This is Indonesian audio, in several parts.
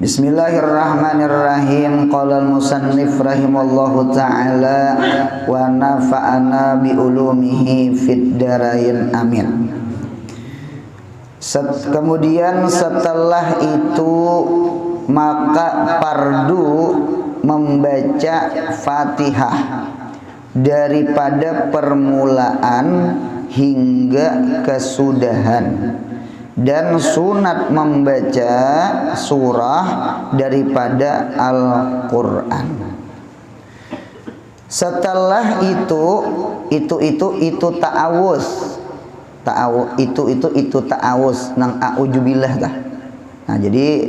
Bismillahirrahmanirrahim. Qala al-musannif rahimallahu ta'ala wa nafa'ana bi ulumihi fid darain amin. Kemudian setelah itu maka fardu membaca Fatihah daripada permulaan hingga kesudahan, dan sunat membaca surah daripada Al-Quran. Setelah itu ta'awuz. Itu ta'awuz nang a'udzubillah dah. Nah, jadi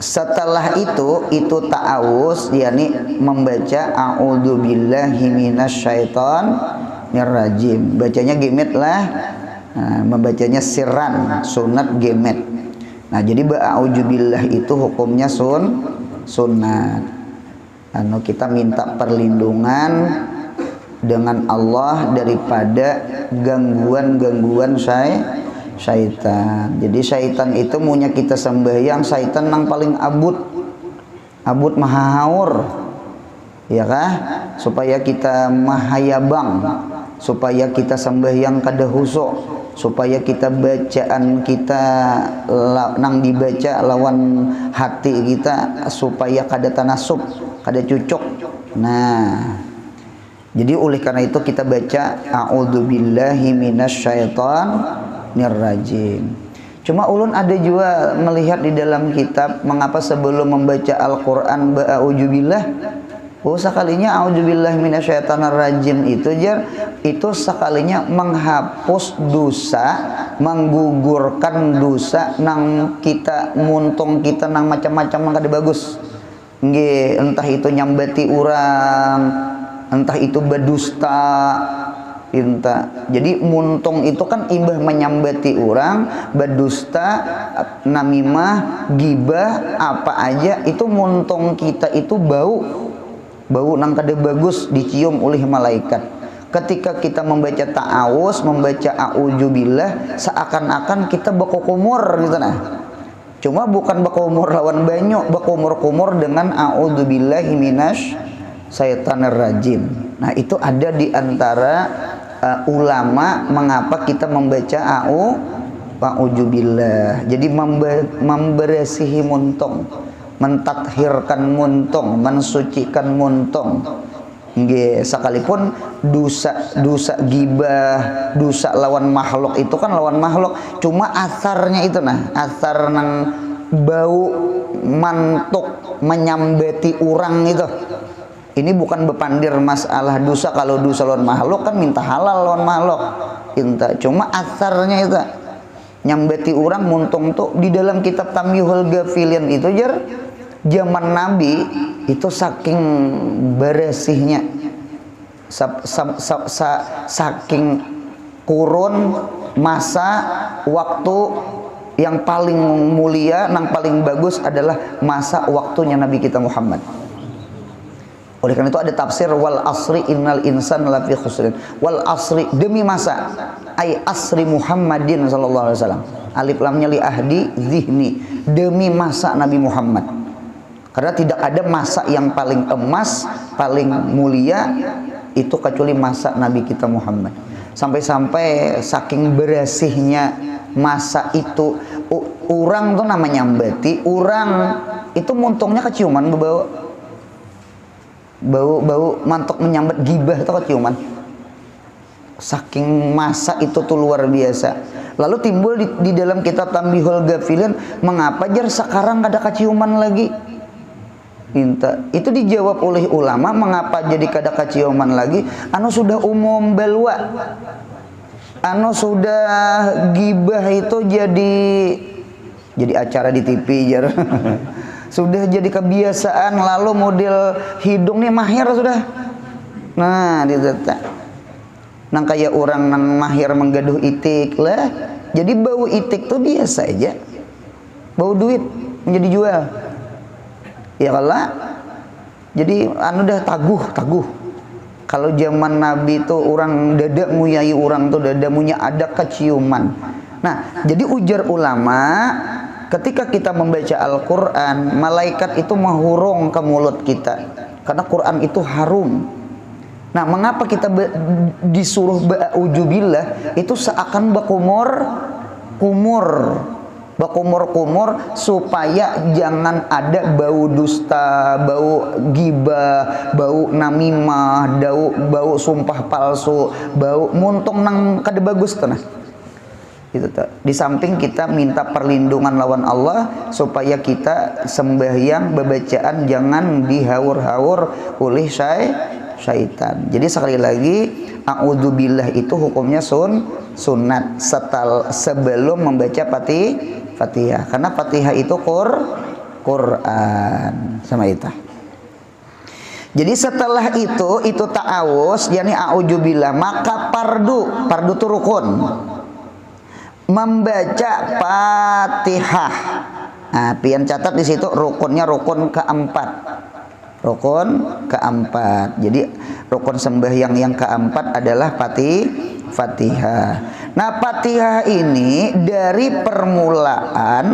setelah itu ta'awuz, yakni membaca a'udzubillahi minasyaitonir rajim. Bacanya gemet lah. Nah, membacanya sirran, sunat gemet. Nah, jadi ba'udzubillah itu hukumnya sunat. Kita minta perlindungan dengan Allah daripada gangguan-gangguan syaitan. Jadi syaitan itu maunya kita sembahyang, syaitan yang paling abut mahahaur, ya kah? Supaya kita mahayabang, supaya kita sembahyang kada husuk, supaya kita bacaan kita nang dibaca lawan hati kita, supaya kada tanasub, kada cucuk. Nah, jadi oleh karena itu kita baca a'udzubillahi minasyaitonir rajim. Cuma ulun ada juga melihat di dalam kitab, mengapa sebelum membaca Al-Qur'an ba'udzubillah, sekalinya a'udzubillahi minasyaitonir rajim itu sekalinya menghapus dosa, menggugurkan dosa nang kita muntung kita nang macam-macam nang kada bagus. Nggih, entah itu nyambati orang, entah itu berdusta, jadi muntung itu kan imbah menyambati orang, berdusta, namimah, gibah, apa aja itu muntung kita itu bau nang kada bagus dicium oleh malaikat. Ketika kita membaca ta'awuz, membaca a'udzubillah, seakan-akan kita berkumur gitu nah. Cuma bukan berkumur lawan banyu, berkumur-kumur dengan a'udzubillahi minasyaitonir rajim. Nah, itu ada di antara ulama mengapa kita membaca a'udzubillah. Jadi membersihi muntung, mentathirkan muntung, mensucikan muntung. Nggih, sekalipun dosa gibah, dosa lawan makhluk itu kan lawan makhluk, cuma asarnya itu nah, asar nang bau mantuk menyambati orang itu. Ini bukan bepandir masalah dosa. Kalau dosa lawan makhluk kan minta halal lawan makhluk. Cuma asarnya itu nyambati orang muntung tuh di dalam kitab Tamyihul Ghafilin itu zaman Nabi itu saking bersihnya, saking kurun masa waktu yang paling mulia, yang paling bagus adalah masa waktunya Nabi kita Muhammad. Oleh karena itu ada tafsir wal asri innal insana lafi khusrin. Wal asri, demi masa, ay asri Muhammadin sallallahu alaihi wasallam. Alif lamnya li ahdi zihni, demi masa Nabi Muhammad. Karena tidak ada masa yang paling emas, paling mulia itu kecuali masa Nabi kita Muhammad. Sampai-sampai saking bersihnya masa itu, orang tuh namanya mbati, orang itu muntungnya keciuman bau mantuk menyambat gibah atau keciuman. Saking masa itu tuh luar biasa. Lalu timbul di dalam kitab Tamyihul Ghafilin, mengapa sekarang kada keciuman lagi? Itu dijawab oleh ulama, mengapa jadi kada keciuman lagi? Anu sudah umum belwa, anu sudah gibah itu jadi acara di TV sudah jadi kebiasaan, lalu model hidung nih mahir sudah. Nah, nang kayak orang nang mahir menggaduh itik lah. Jadi bau itik tuh biasa aja. Bau duit menjadi jual. Ya kalau jadi anu dah taguh. Kalau zaman Nabi itu orang dada muyai orang tuh dada munya ada keciuman. Nah, jadi ujar ulama ketika kita membaca Al-Quran, malaikat itu menghurung ke mulut kita karena Quran itu harum. Nah, mengapa kita disuruh ba'udzubillah? Itu seakan bakumur supaya jangan ada bau dusta, bau gibah, bau namimah, bau sumpah palsu, bau muntung nang kada bagus tuh. Nah, itu tuh. Di samping kita minta perlindungan lawan Allah supaya kita sembahyang bebacaan jangan dihaur-haur oleh syaitan. Jadi sekali lagi, a'udzubillah itu hukumnya sunat sebelum membaca Fatihah, karena Fatihah itu Quran sama itu. Jadi setelah itu ta'awuz, yakni a'udzubillah, maka fardu itu rukun, membaca Fatihah. Nah, pian catat di situ rukunnya rukun keempat. Jadi rukun sembahyang yang keempat adalah Fatihah. Nah, Fatihah ini dari permulaan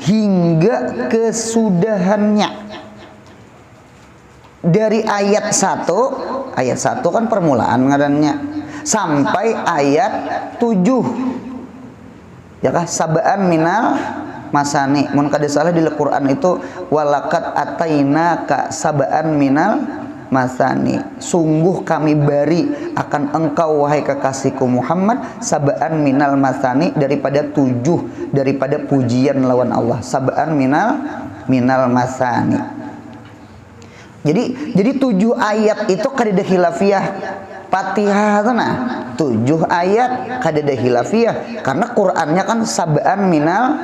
hingga kesudahannya. Dari ayat 1 kan permulaan ngarannya, sampai ayat 7. Ya kah? Sabaan minal masani. Mun kada salah di Al-Qur'an itu walakat atainaka sabaan minal masani. Sungguh kami beri akan engkau wahai kekasihku Muhammad sabaan minal masani, daripada 7 daripada pujian lawan Allah. Sabaan minal masani. Jadi 7 ayat itu kadeda khilafiyah Fatihah tuh, nah 7 ayat kadeda khilafiyah karena Qur'annya kan sabaan minal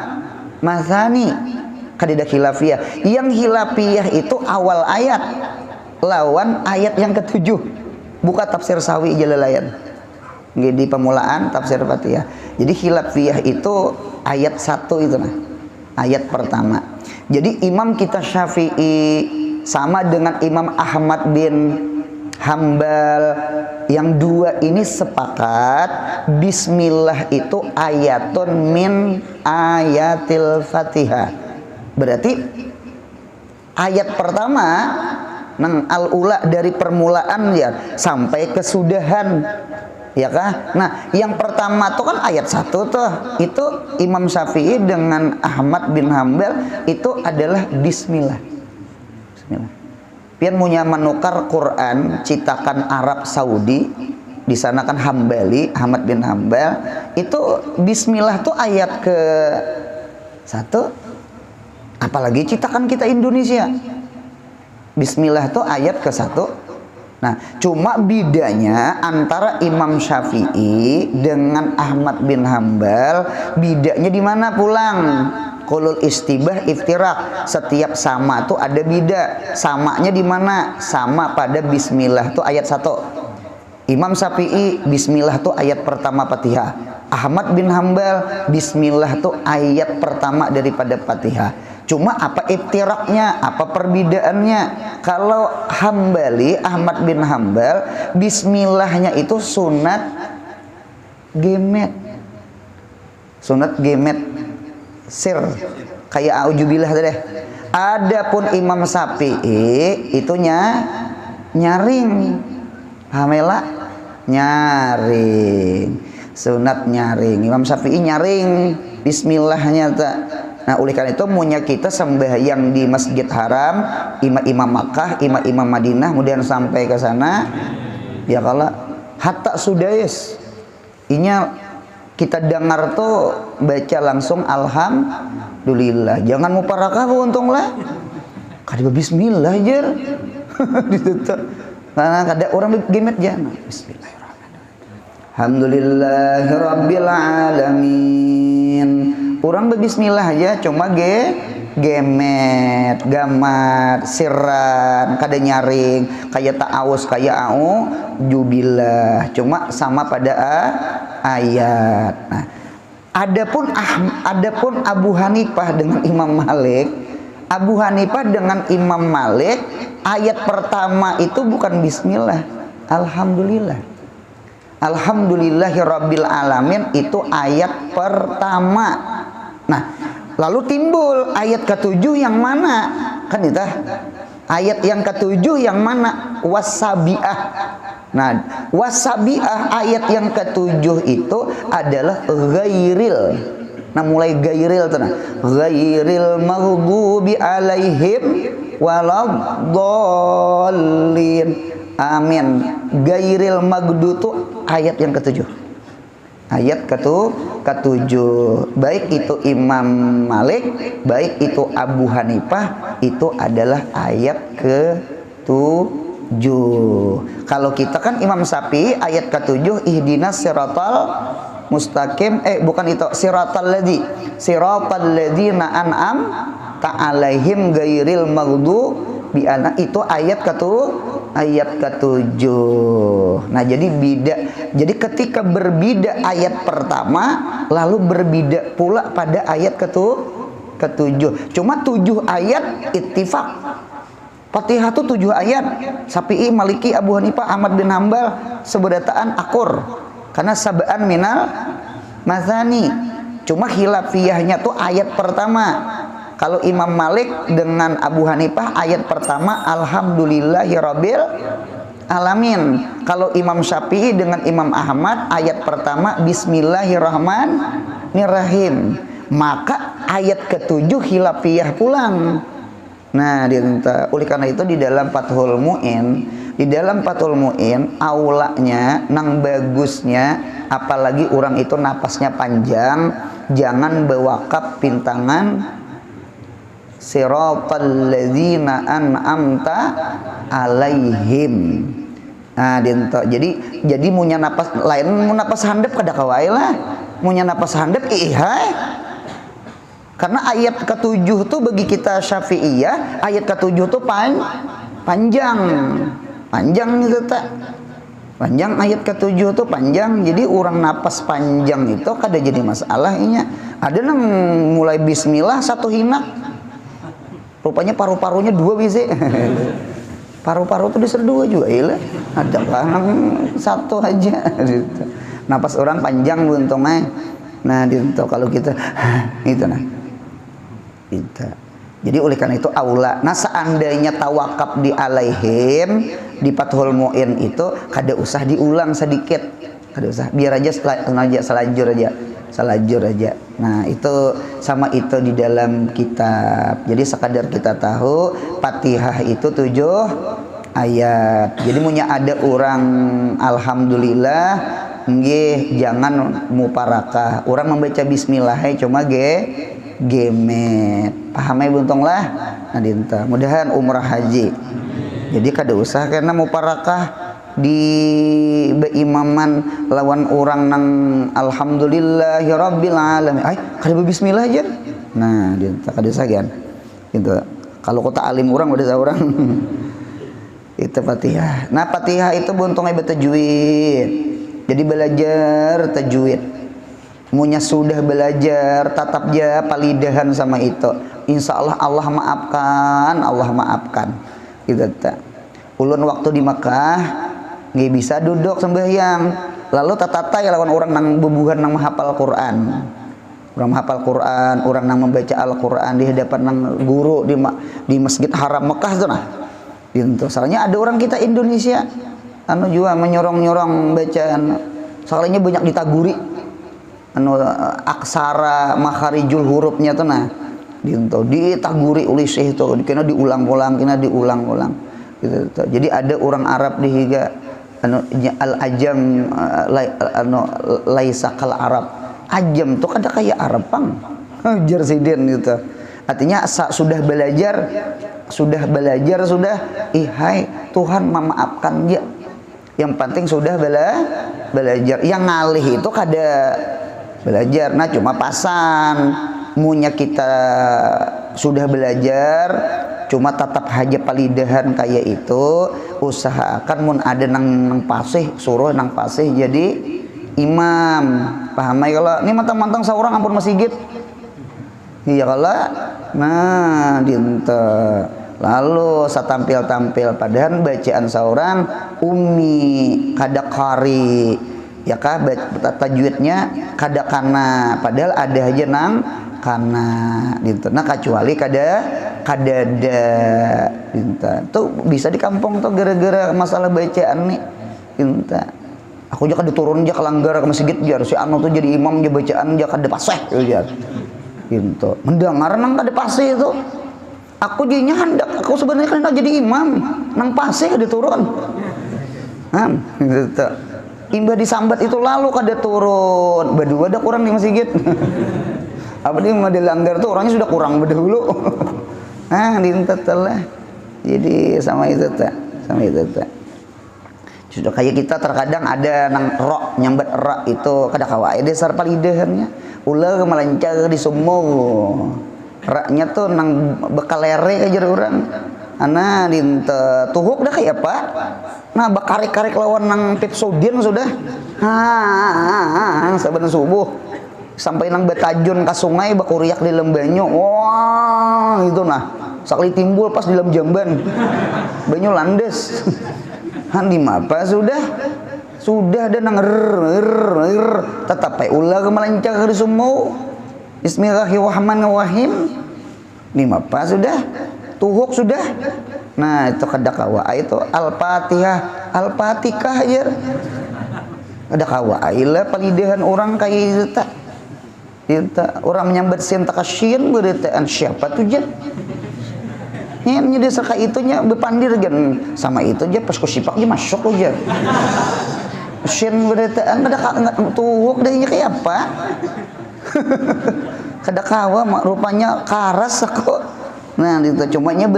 masani, kadeda khilafiyah. Yang khilafiyah itu awal ayat lawan ayat yang ke-7. Buka tafsir Sawi Jalalayan di pemulaan tafsir Fatihah. Jadi khilafiyah itu ayat 1 itu, nah ayat pertama. Jadi imam kita Syafi'i sama dengan Imam Ahmad bin Hambal, yang dua ini sepakat bismillah itu ayatun min ayatil Fatihah. Berarti ayat pertama nang al-ula dari permulaan ya sampai kesudahan, ya kah? Nah, yang pertama tuh kan ayat 1 tuh, itu Imam Syafi'i dengan Ahmad bin Hambal itu adalah bismillah. Pian punya menukar Quran citakan Arab Saudi, di sana kan Hambali, Ahmad bin Hambal, itu bismillah tuh ayat ke-1. Apalagi citakan kita Indonesia, bismillah tuh ayat ke-1. Nah, cuma bedanya antara Imam Syafi'i dengan Ahmad bin Hambal, bedanya di mana pulang? Qulul istibah iftirak, setiap sama tuh ada beda. Samanya di mana? Sama pada bismillah tuh ayat 1. Imam Syafi'i bismillah tuh ayat pertama Fatihah. Ahmad bin Hambal bismillah tuh ayat pertama daripada Fatihah. Cuma apa iftiraknya, apa perbedaannya? Kalau Hambali, Ahmad bin Hambal, bismillahnya itu sunat gemet. Sir, kayak aujubillah deh. Adapun Imam Syafi'i itunya nyaring, hamela nyaring, sunat nyaring. Imam Syafi'i nyaring bismillahnya tak. Nah, oleh karena itu munya kita sembahyang di Masjid Haram, imam Makkah, imam Madinah, kemudian sampai ke sana, ya kalau hatta sudais, inya kita dengar tuh baca langsung alhamdulillah. Jangan mau parakah untung lah. Kada bismillah jer. Ditutup. Karena kada orang gemet jangan. Bismillahirrahmanirrahim. Alhamdulillahirabbil alamin. Orang berbismillah aja cuma gemet, gamat, siran, kada nyaring, kayak ta'awuz, kayak jubillah, cuma sama pada ayat. Nah, adapun Abu Hanifah dengan Imam Malik, ayat pertama itu bukan bismillah, alhamdulillah. Alhamdulillahirabbil alamin itu ayat pertama. Nah, lalu timbul ayat ketujuh yang mana? Kan itu ayat yang ketujuh yang mana? Wasabiah. Nah, wasabiah ayat yang ketujuh itu adalah ghairil. Nah, mulai gairil tuh nah. Ghairil maghdubi alaihim waladdallin. Amin. Gairil maghdu tuh ayat yang ketujuh. Ayat ketujuh. Baik itu Imam Malik, baik itu Abu Hanifah, itu adalah ayat ketujuh. Kalau kita kan Imam Syafi'i ayat ketujuh, ihdinas siratal mustaqim, bukan itu, siratal ladzina an'am ta'alaihim ghairil maghdubi alaihim, itu ayat ketujuh. Nah, jadi beda. Jadi ketika berbeda ayat pertama, lalu berbeda pula pada ayat ketujuh. Cuma 7 ayat ittifaq. Fatihah itu 7 ayat. Syafi'i, Maliki, Abu Hanifah, Ahmad bin Hambal sebedataan akur. Karena sab'an minal mazani. Cuma khilafiyahnya tuh ayat pertama. Kalau Imam Malik dengan Abu Hanifah ayat pertama alhamdulillahirabbil alamin. Kalau Imam Syafi'i dengan Imam Ahmad ayat pertama bismillahirrahmanirrahim. Maka ayat ketujuh khilafiyah pulang. Nah, oleh karena itu di dalam Fathul Mu'in, aulanya nang bagusnya, apalagi orang itu napasnya panjang, jangan bewakaf pintangan siratal ladzina an'amta alaihim. Nah, jadi munya napas lain, mun napas handap kada kawae lah. Munya napas handap ihai. Karena ayat ketujuh tuh bagi kita Syafi'iyah, ayat ketujuh tuh panjang gitu tak. Panjang ayat ketujuh tuh panjang. Jadi orang napas panjang itu kada jadi masalahnya. Ada nang mulai bismillah satu hinak. Rupanya paru-parunya 2 bisa. Paru-paru tuh bisa 2 juga, ilah. Ada kan 1 aja. Gitu. Napas orang panjang buntungnya. Nah, gitu kalau kita itu nah. Itu. Jadi oleh karena itu aula. Nah, seandainya tawakaf di alaihim di Fathul Mu'in itu kada usah diulang sedikit. Kada usah. Biar aja selajur aja. Nah, itu sama itu di dalam kitab. Jadi sekadar kita tahu Fatihah itu 7 ayat. Jadi punya ada orang alhamdulillah nggih jangan muparakah. Orang membaca bismillah cuma gemet. Paham ya buntung lah. Nah, dinta. Mudahan umrah haji. Jadi kada usah karena muparakah di beimaman lawan orang nang alhamdulillahirabbil alamin. Kada bismillah aja. Nah, dia kada sagian. Gitu. Kalau kota alim orang udah orang. Itu Fatihah. Nah, Fatihah itu buntungnya bertajwid. Jadi belajar tajwid. Munya sudah belajar tatap ja palidahan sama itu. Insyaallah Allah maafkan. Gitu ta. Ulun waktu di Makkah nggak bisa duduk sembahyang, lalu tata ya lawan orang nang bebuhan nang menghafal Quran, orang nang membaca Al-Quran di hadapan nang guru di Masjid Haram Mekah tuh nah. Gitu. Soalnya ada orang kita Indonesia juga menyorong bacaan, soalnya banyak ditaguri aksara makharijul hurufnya tuh nah. Gitu. Ditaguri oleh syekh itu, kena diulang-ulang. Gitu. Jadi ada orang Arab di higa al-ajam laisa kal Arab. Ajam tuh kada kayak Arab pang. Jersiden gitu. Artinya sudah belajar, hai Tuhan memaafkan dia. Yang penting sudah belajar. Yang ngalih itu kada belajar. Nah, cuma pasan munya kita sudah belajar cuma tatap haja palidahan kayak itu, usahakan mun ada nang pasih suruh nang pasih jadi imam. Paham ya? Kalau ini mantang-mantang seorang ampun masjid iya kalau nah dinta lalu satampil-tampil padahal bacaan seorang ummi kada qari ya kah tajwidnya kada kana padahal ada aja nang kana dinten. Nah kecuali kadada dinten. Tuh bisa di kampung tuh gara-gara masalah bacaan nih dinten. Aku juga diturun aja ke langgar ke masjid jar si anu tuh jadi imam aja bacaan aja kada paseh jar. Gitu. Mendengar nang kada paseh itu. Aku jadinya hendak aku sebenarnya kan jadi imam nang paseh kada turun. Gitu. Imbah disambat itu lalu kada turun. Berdua ada kurang di masjid. Apa dia mau dilanggar tuh orangnya sudah kurang berdahulu. Dintet lah. Jadi sama itu tak. Sudah kayak kita terkadang ada nang ro nyambat ra itu kada kawae dasar palidehannya. Ulah melancar di sumur. Raknya tuh nang bekalere aja orang. Ana dintet tuhuk dah kayak apa? Nah bakarek-karek lawan nang Pepsodent sudah. Saben subuh. Sampai nang betajun ke sungai bakuriak di lembanyo. Wah itu nah sakali timbul pas di dalam jamban banyu landes. Handi apa sudah ada nang tetap ulah kemelancar di sumu Bismillahirrahmanirrahim. Apa sudah tuhuk sudah. Nah itu kada kawa itu al-fatihah aja kada kawa ilah palidehan orang kayak itu tak. Orang menyambat sin takasyin beritaan siapa tuh jan ini dia saka itunya bepandir kan sama itu aja pas kusipak dia masuk aja sin beritaan kada tuhuk dahnya kayak apa. Kada kawa rupanya karas aku. Nah itu cumanya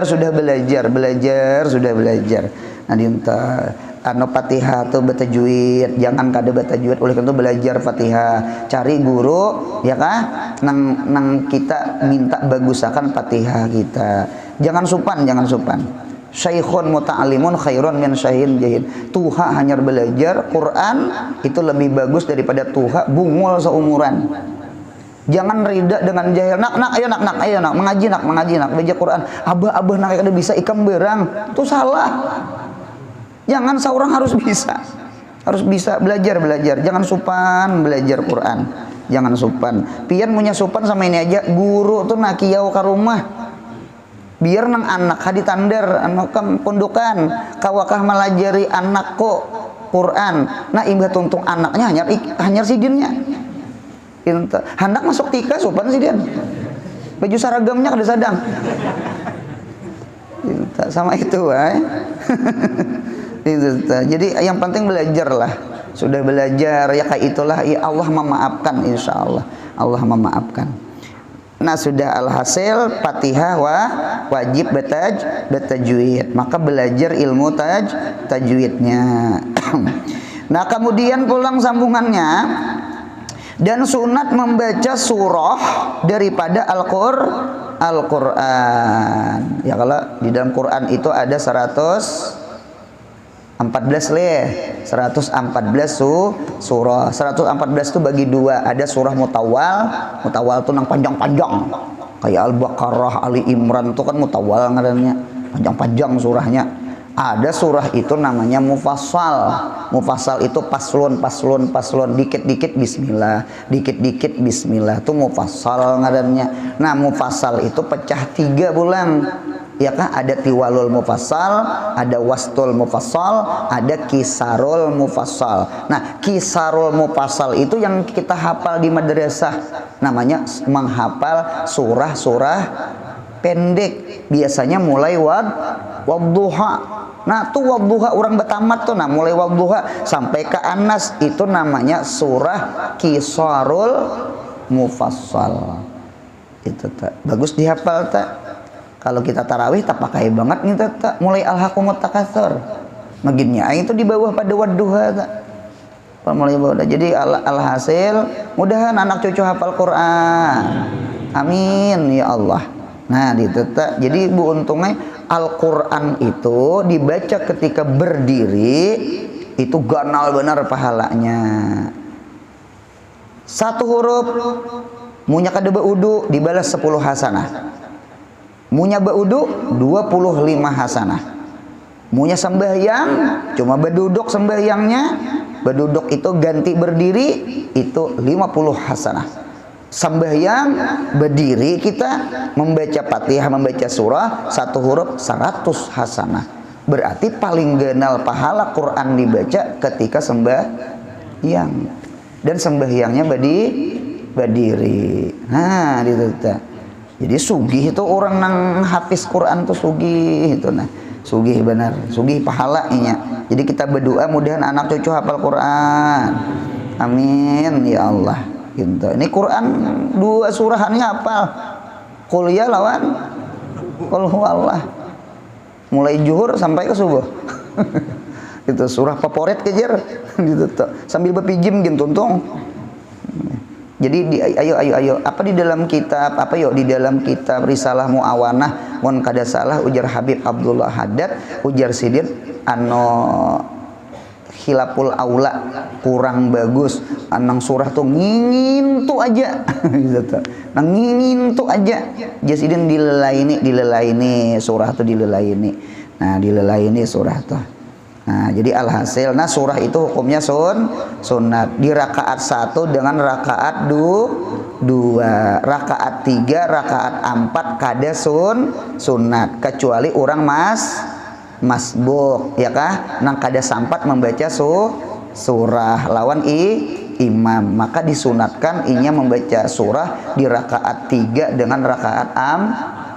sudah belajar. Nah dinta anu Fatihah tuh batajwid, jangan kada batajwid oleh karena itu belajar Fatihah, cari guru ya kah nang kita minta bagusakan Fatihah kita. Jangan supan. Syekhun muta'allimun khairun min syaihin jahil. Tuha hanya belajar Quran itu lebih bagus daripada tuha bungul seumuran. Jangan rida dengan jahil. Ayo nak mengaji nak baca Quran. Abah nak kada bisa ikam berang. Itu salah. Jangan seorang harus bisa belajar. Jangan supan belajar Quran. Jangan supan. Pian punya supan sama ini aja. Guru tuh nak kiau ke rumah. Biar nang anak hadi tandar anu kam pondokan kawakah melajari anakku Quran. Nah imbah tuntung anaknya hanyar sidinnya. Hendak masuk tika supan sidin. Baju saragamnya kada sadang. Sama itu jadi yang penting belajarlah. Sudah belajar ya kayak itulah ya Allah memaafkan insyaallah. Allah memaafkan. Nah sudah alhasil Fatihah wajib batajwid. Maka belajar ilmu tajwidnya. Nah kemudian pulang sambungannya dan sunat membaca surah daripada Al-Quran. Ya kalau di dalam Quran itu ada 114 surah. 114 itu bagi dua. Ada surah mutawal itu nang panjang-panjang. Kayak Al-Baqarah, Ali Imran itu kan mutawal ngarannya. Panjang-panjang surahnya. Ada surah itu namanya mufassal. Mufassal itu paslon, dikit-dikit bismillah, dikit-dikit bismillah. Itu mufassal ngarannya. Nah, mufassal itu pecah 3 bulan. Ya kan ada tiwalul mufassal, ada wastul mufassal, ada kisarul mufassal. Nah, kisarul mufassal itu yang kita hafal di madrasah. Namanya menghafal surah-surah pendek. Biasanya mulai wadduha. Nah, tuh wadduha orang betamat tuh. Nah, mulai wadduha sampai ke Anas itu namanya surah kisarul mufassal. Itu tak bagus dihafal tak. Kalau kita tarawih tak pakai banget nih tak mulai alhaqumut takatsur. Maginnya itu di bawah pada wadduha tak. Mulai bawah. Jadi alhasil mudahan anak cucu hafal Quran. Amin ya Allah. Nah, tak. Jadi bu untungnya Al-Quran itu dibaca ketika berdiri itu ganal benar pahalanya. Satu huruf munya kada baudu dibalas 10 hasanah. Munya baudu 25 hasanah. Munya sembahyang cuma berduduk sembahyangnya, berduduk itu ganti berdiri itu 50 hasanah. Sembahyang berdiri kita membaca Fatihah, membaca surah, satu huruf 100 hasanah. Berarti paling genal pahala Quran dibaca ketika sembahyang. Dan sembahyangnya berdiri. Nah, itu. Jadi sugih itu orang nang hafiz Quran tuh sugih itu nah. Sugih benar, sugih pahalanya. Jadi kita berdoa mudahan anak cucu hafal Quran. Amin ya Allah. Gitu. Ini Quran 2 surahannya hafal. Qul ya lawan Qul huwallah. Mulai zuhur sampai ke subuh. Itu surah favorit kejar gitu tuh. Sambil berpijim gitu tuntung. Jadi ayo apa di dalam kitab apa yuk di dalam kitab Risalah Muawanah mun kada salah ujar Habib Abdullah Haddad ujar Sidin khilaful aula kurang bagus anang surah tuh ngingin tuh aja gitu tuh. Nah ngingin tuh aja jasidin dilelaini surah tuh dilelaini. Nah dilelaini surah tuh. Nah jadi alhasil nah surah itu hukumnya sunat di rakaat 1 dengan rakaat 2 rakaat 3 rakaat 4 kada sunat kecuali orang masbuk ya kah nang kada sampat membaca surah lawan imam maka disunatkan inya membaca surah di rakaat 3 dengan rakaat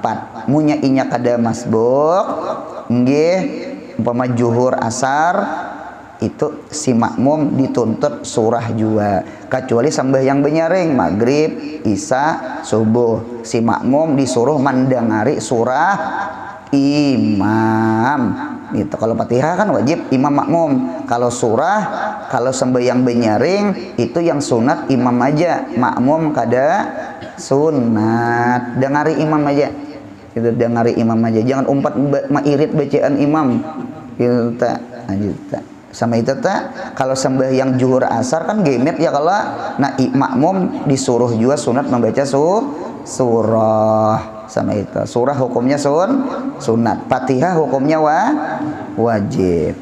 4 munya inya kada masbuk nggih umpama zuhur asar itu si makmum dituntut surah juga kecuali sembahyang benyaring maghrib isya subuh si makmum disuruh mendengari surah imam itu. Kalau Fatihah kan wajib imam makmum. Kalau surah kalau sembahyang benyaring itu yang sunat imam aja makmum kada sunat dengari imam aja itu dengari imam aja jangan umpat mairit bacaan imam gitu sama itu kalau sembahyang zuhur asar kan gemet ya kalau nah makmum disuruh juga sunat membaca surah sama itu surah hukumnya sunat Fatihah hukumnya wajib.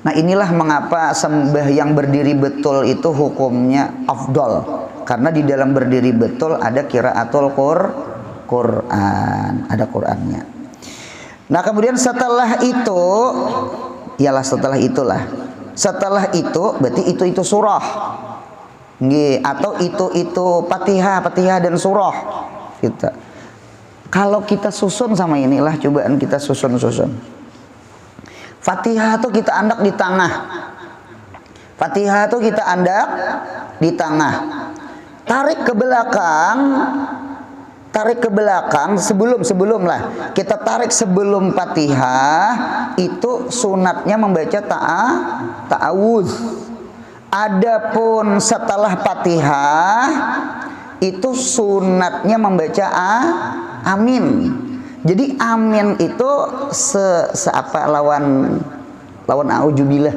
Nah inilah mengapa sembahyang berdiri betul itu hukumnya afdol karena di dalam berdiri betul ada qiraatul Quran ada Qurannya. Nah kemudian setelah itu ialah setelah itu berarti itu surah nggih atau itu Fatihah dan surah kita. Kalau kita susun sama inilah cobaan kita susun Fatihah tuh kita andak di tengah tarik ke belakang sebelum lah kita tarik sebelum Fatihah itu sunatnya membaca ta'awudz. Adapun setelah Fatihah itu sunatnya membaca amin. Jadi amin itu seapa lawan auzubillah.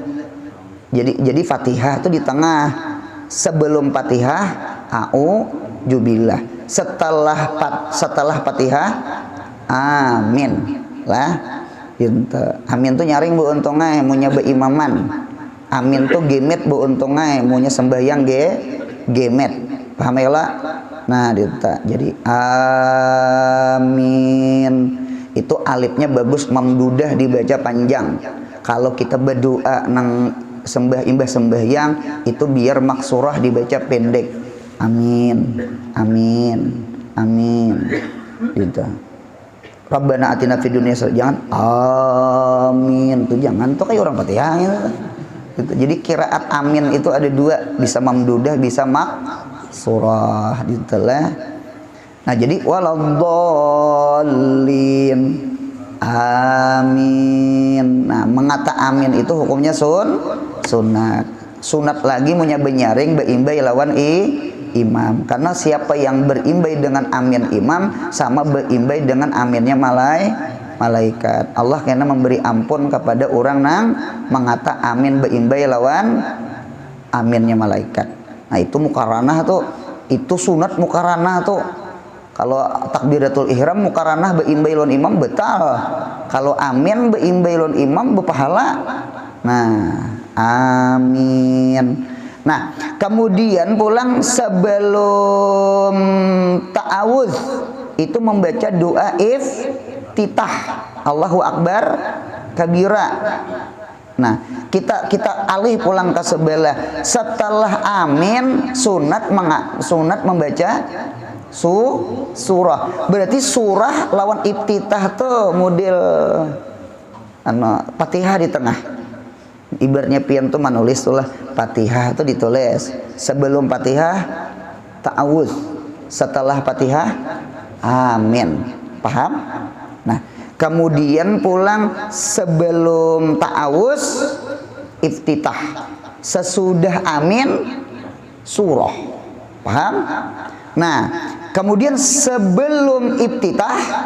Jadi Fatihah itu di tengah. Sebelum Fatihah auzubillah. Setelah Fatihah amin lah. Amin tuh nyaring bu untungnya munya beimaman. Amin tuh gemet bu untungnya munya sembahyang gemet. Paham ya lah? Nah jadi amin itu alifnya bagus memdudah dibaca panjang. Kalau kita berdoa nang imbah sembahyang itu biar maksurah dibaca pendek. Amin gitu. Rabbana atina fid dunya jangan amin tuh jangan tuh kayak orang Fatihah gitu. Jadi qiraat amin itu ada 2 bisa mamdudah bisa surah ditelah. Nah jadi waladhdallin amin. Nah mengata amin itu hukumnya sunat lagi munya benyaring beimbai lawan imam karena siapa yang berimbai dengan amin imam sama beimbai dengan aminnya malaikat. Allah kena memberi ampun kepada orang nang mengata amin beimbai lawan aminnya malaikat. Nah itu mukaranah tuh, itu sunat mukaranah tuh. Kalau takbiratul ihram mukaranah beimbai lawan imam betal. Kalau amin beimbai lawan imam berpahala. Nah amin. Nah, kemudian pulang sebelum ta'awudz itu membaca doa iftitah, Allahu Akbar kabira. Nah, kita alih pulang ke sebelah. Setelah amin sunat membaca surah. Berarti surah lawan iftitah tuh model Fatihah di tengah. Ibaratnya pian tuh menulis tulah Fatihah tuh ditulis sebelum Fatihah ta'awudz, setelah Fatihah amin. Paham? Nah, kemudian pulang sebelum ta'awudz iftitah, sesudah amin surah. Paham? Nah, kemudian sebelum iftitah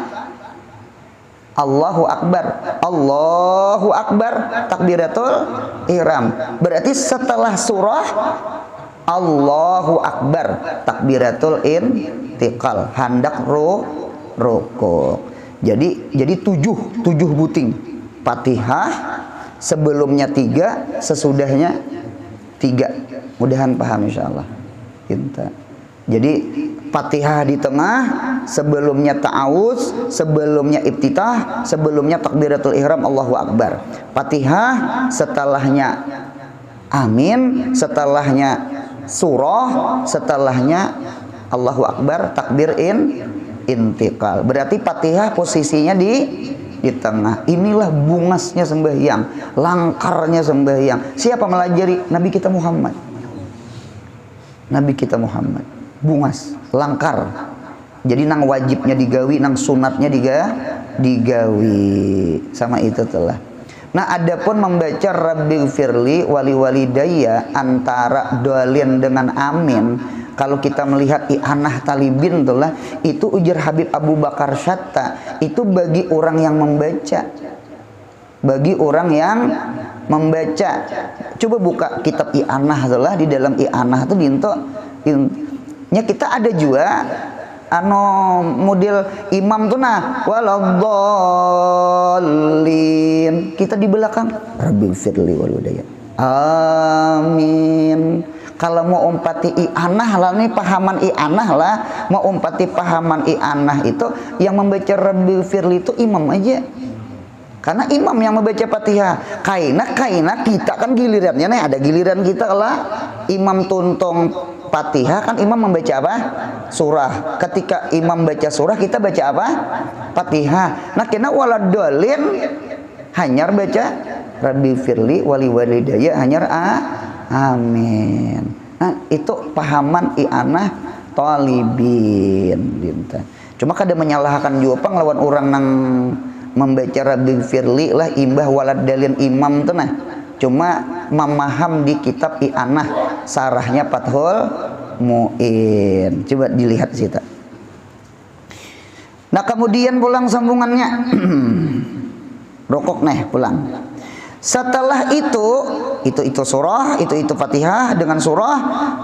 Allahu Akbar, Allahu Akbar, takbiratul ihram. Berarti setelah surah Allahu Akbar, takbiratul intiqal, hendak ruku. Jadi tujuh buting. Fatihah sebelumnya 3, sesudahnya 3. Mudahan paham insyaallah. Jadi Fatihah di tengah, sebelumnya ta'awudz, sebelumnya iftitah, sebelumnya takbiratul ihram Allahu Akbar. Fatihah, setelahnya amin, setelahnya surah, setelahnya Allahu Akbar, takbir intiqal. Berarti Fatihah posisinya di tengah. Inilah bungasnya sembahyang, langkarnya sembahyang. Siapa melajari? Nabi kita Muhammad. Nabi kita Muhammad. Bungas, langkar. Jadi nang wajibnya digawi, nang sunatnya digawi. Sama itu telah. Nah, adapun membaca Rabbighfirli wali walidayya antara dolin dengan amin, kalau kita melihat i'anah talibin telah, itu ujar Habib Abu Bakar Syatta, itu bagi orang yang membaca. Bagi orang yang membaca. Coba buka kitab i'anah telah, di dalam i'anah itu nya kita ada juga model imam tuh waladhdallin, kita di belakang Rabbighfirli walidayya amin. Kalau mau umpati i'anah lah, nih pahaman i'anah lah, mau umpati pahaman i'anah itu yang membaca Rabbighfirli itu imam aja. Karena imam yang membaca Fatihah. Kaina kita kan gilirannya nih, ada giliran kita lah. Imam tuntong Fatihah kan imam membaca apa? Surah. Ketika imam baca surah, kita baca apa? Fatihah. Nah, kena waladhdallin hanyar baca Rabbighfirli wali walidayya hanyar amin. Nah, itu pahaman i'anah talibin. Cuma kada menyalahkan juga lawan orang nang membaca Rabbighfirli lah imbah waladhdallin imam tuh nah. Cuma memaham di kitab i'anah sarahnya Fathul Mu'in. Coba dilihat situ. Nah, kemudian pulang sambungannya. Rokok nih pulang. Setelah itu surah, itu Fatihah dengan surah,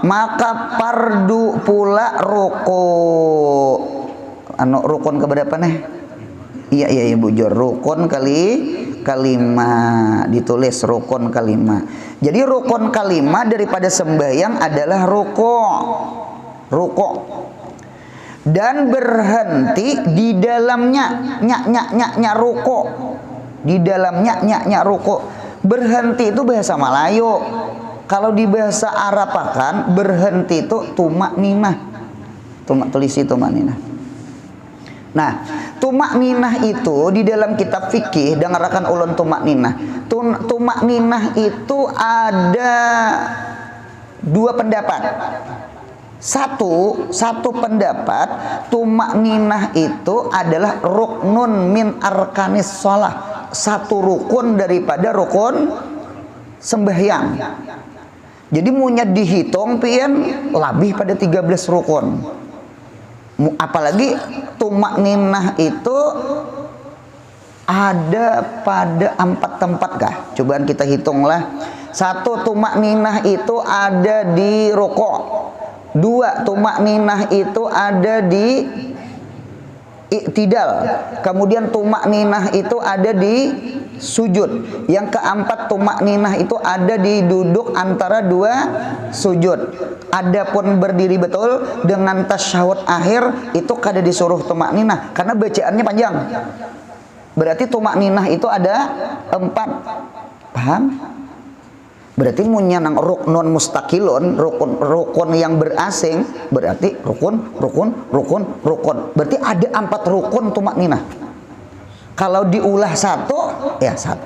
maka fardu pula rukuk. Rukun keberapa nih? Iya Bu Jor, rukun kalima ditulis rukun kalima. Jadi rukun kalima daripada sembahyang adalah rukuk dan berhenti di dalamnya nya rukuk. Di dalamnya nya rukuk. Berhenti itu bahasa Melayu. Kalau di bahasa Arab kan berhenti itu tumak ninah. Tulisi tumak ninah. Nah, tumak ninah itu di dalam kitab fikih, dengarkan ulun tumak ninah. Tumak ninah itu ada 2 pendapat. Satu pendapat, tumak ninah itu adalah ruknun min arkanis shalah, satu rukun daripada rukun sembahyang. Jadi munya dihitung pian lebih pada 13 rukun. Apalagi tumak ninah itu ada pada 4 tempat kah? Cobaan kita hitunglah. 1, tumak ninah itu ada di rukuk. 2, tumak ninah itu ada di i'tidal. Kemudian tumak ninah itu ada di sujud. Yang keempat tumakninah itu ada di duduk antara dua sujud. Adapun berdiri betul dengan tasyahud akhir itu kada disuruh tumakninah karena bacaannya panjang. Berarti tumakninah itu ada 4. Paham? Berarti munya nang ruknun mustakilun, rukun yang berasing, berarti rukun. Berarti ada 4 rukun tumakninah. Kalau diulah 1, ya 1.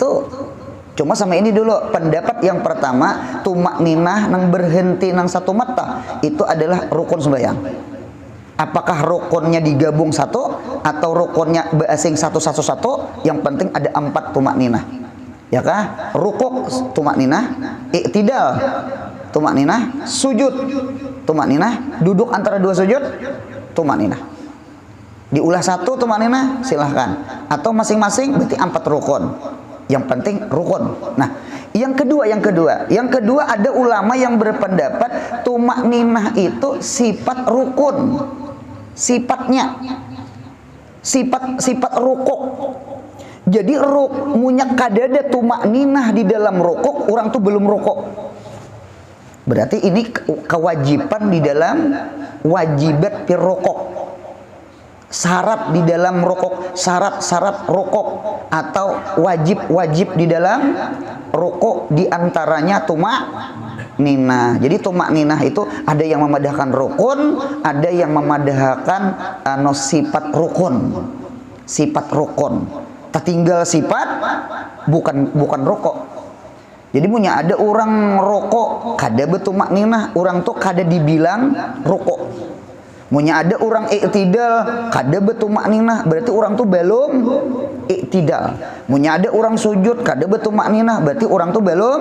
Cuma sama ini dulu, pendapat yang pertama, tumakninah nang berhenti nang 1 mata, itu adalah rukun sembahyang. Apakah rukunnya digabung 1 atau rukunnya berasing 1, yang penting ada 4 tumakninah. Ya kah? Rukuk tumakninah, i'tidal tumakninah, sujud tumakninah, duduk antara 2 sujud tumakninah. Diulah 1 tumakninah silahkan, atau masing-masing berarti 4 rukun. Yang penting rukun. Nah, yang kedua ada ulama yang berpendapat tumakninah itu sifat rukun. Sifatnya sifat rukuk. Jadi munya kadada tumakninah di dalam rukuk, orang tuh belum rukuk. Berarti ini kewajiban di dalam wajibat di rukuk. Syarat di dalam rukuk, syarat rukuk atau wajib di dalam rukuk, di antaranya tumakninah. Jadi tumakninah itu ada yang memadahkan rukun, ada yang memadahkan sifat rukun. Sifat rukun. Tertinggal sifat bukan rokok. Jadi punya ada orang rokok kada betumakninah, orang tuh kada dibilang rokok. Punya ada orang i'tidal kada betumakninah, berarti orang tuh belum i'tidal. Punya ada orang sujud kada betumakninah, berarti orang tuh belum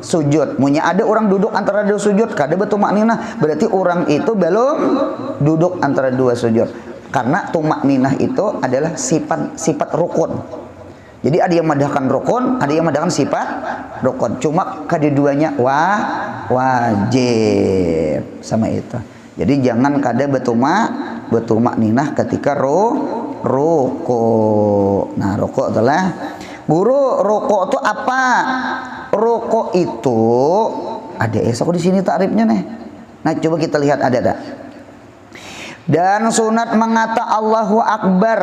sujud. Punya ada orang duduk antara 2 sujud kada betumakninah, berarti orang itu belum duduk antara 2 sujud. Karena tumakninah itu adalah sifat rukun. Jadi ada yang madahkan rukun, ada yang madahkan sifat rukun. Cuma keduanya wajib sama itu. Jadi jangan kada betumakninah ketika ruku. Nah, ruku adalah guru, ruku itu apa? Ruku itu ada esok di sini takrifnya nih. Nah, coba kita lihat ada tak? Dan sunat mengata Allahu Akbar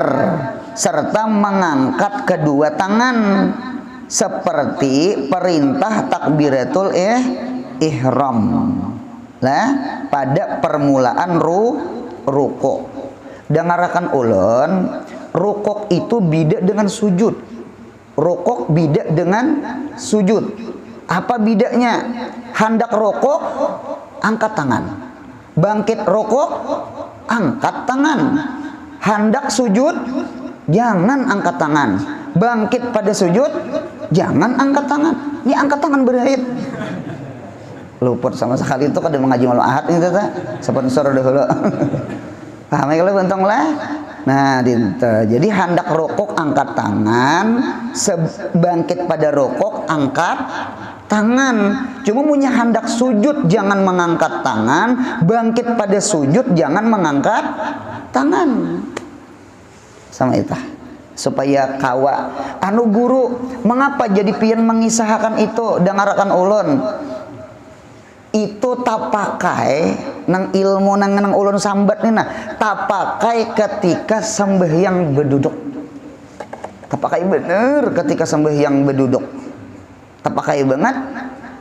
serta mengangkat kedua tangan seperti perintah takbiratul ihram lah pada permulaan rukuk. Dengarkan ulun, rukuk itu beda dengan sujud. Rukuk beda dengan sujud. Apa bedanya? Hendak rukuk angkat tangan. Bangkit rukuk angkat tangan. Hendak sujud jangan angkat tangan. Bangkit pada sujud jangan angkat tangan. Ini angkat tangan berhait. Luput sama sekali itu kada mengaji malam ahad ini tata. Sponsor dahulu. Paham ya kalau bentong lah. Nah, jadi hendak rukuk angkat tangan, bangkit pada rukuk angkat tangan. Cuma punya hendak sujud jangan mengangkat tangan, bangkit pada sujud jangan mengangkat tangan. Sama itu. Supaya kawa anu guru, mengapa jadi pian mengisahkan itu? Dengarkan ulun. Itu tapakai nang ilmu nang ulun sambat nih nah, tapakai ketika sembahyang berduduk. Tapakai bener ketika sembahyang berduduk. Tapakai banget.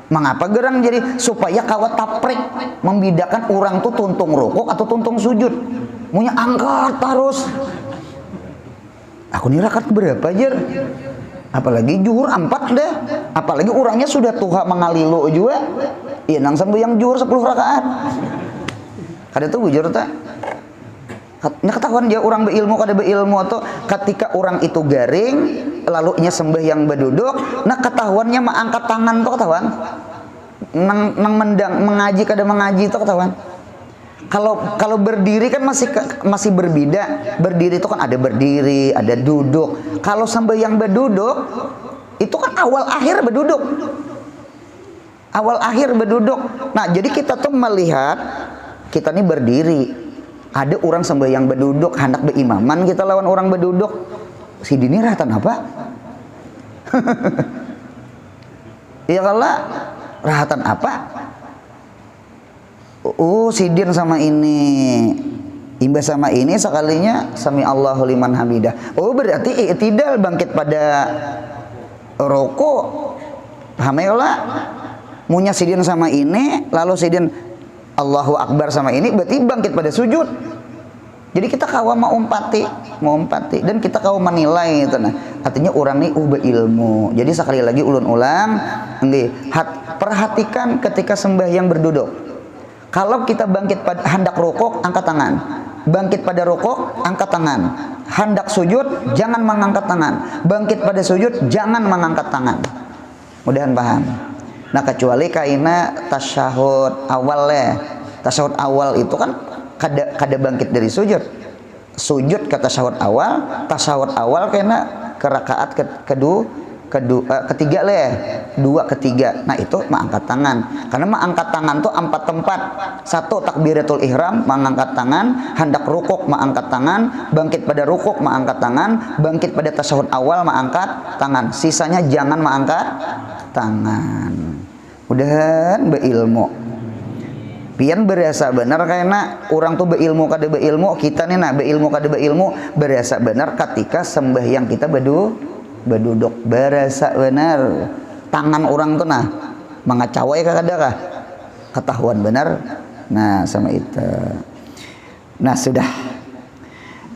Mengapa gerang jadi supaya kawat taprik membedakan orang tuh tuntung rukuk atau tuntung sujud. Munya angkat terus. Aku nih rakaat berapa jer? Apalagi juhur 4 deh. Apalagi orangnya sudah tuha mengalilu juga. Iya nang sembahyang juhur 10 rakaat. Kada tuh bujur tak? Nah ketahuan dia orang berilmu kada berilmu atau ketika orang itu garing lalu nya sembahyang berduduk, nah ketahuannya mah angkat tangan tuh ketahuan. Nang mendang mengaji kada mengaji tuh ketahuan. Kalau berdiri kan masih berbeda. Berdiri itu kan ada berdiri, ada duduk. Kalau sembahyang berduduk itu kan awal akhir berduduk. Awal akhir berduduk. Nah, jadi kita tuh melihat kita nih berdiri. Ada orang sembahyang berduduk, hendak berimaman kita lawan orang berduduk. Si dini ratan apa? Ya kalau rahatan apa? Sidin sama ini, imbas sama ini sekalinya sami Allahu liman hamidah. Berarti i'tidal bangkit pada rokok. Paham ya lah? Munya sidin sama ini, lalu sidin Allahu Akbar sama ini, berarti bangkit pada sujud. Jadi kita kawa mau umpati, dan kita kawa menilai itu. Nah, artinya orang ini beilmu. Jadi sekali lagi ulun ulang, perhatikan ketika sembahyang berduduk. Kalau kita bangkit pada hendak rukuk, angkat tangan. Bangkit pada rukuk, angkat tangan. Hendak sujud, jangan mengangkat tangan. Bangkit pada sujud, jangan mengangkat tangan. Mudahan paham. Nah, kecuali kaina tasyahud awal ya. Tasyahud awal itu kan kada bangkit dari sujud. Sujud ke tasyahud awal kaina ke rakaat ketiga lah, dua ketiga. Nah itu mengangkat tangan, karena mengangkat tangan tuh 4 tempat. 1 takbiratul ihram, mengangkat tangan. Hendak rukuk, mengangkat tangan. Bangkit pada rukuk, mengangkat tangan. Bangkit pada tasyahud awal, mengangkat tangan. Sisanya jangan mengangkat tangan. Mudahan beilmu. Pian berasa benar karena orang tuh beilmu kada beilmu, kita nih nah beilmu kada beilmu berasa benar ketika sembahyang kita beduduk, berasa benar tangan orang tuh nah mengacawai kah ketahuan benar. Nah sama itu. Nah sudah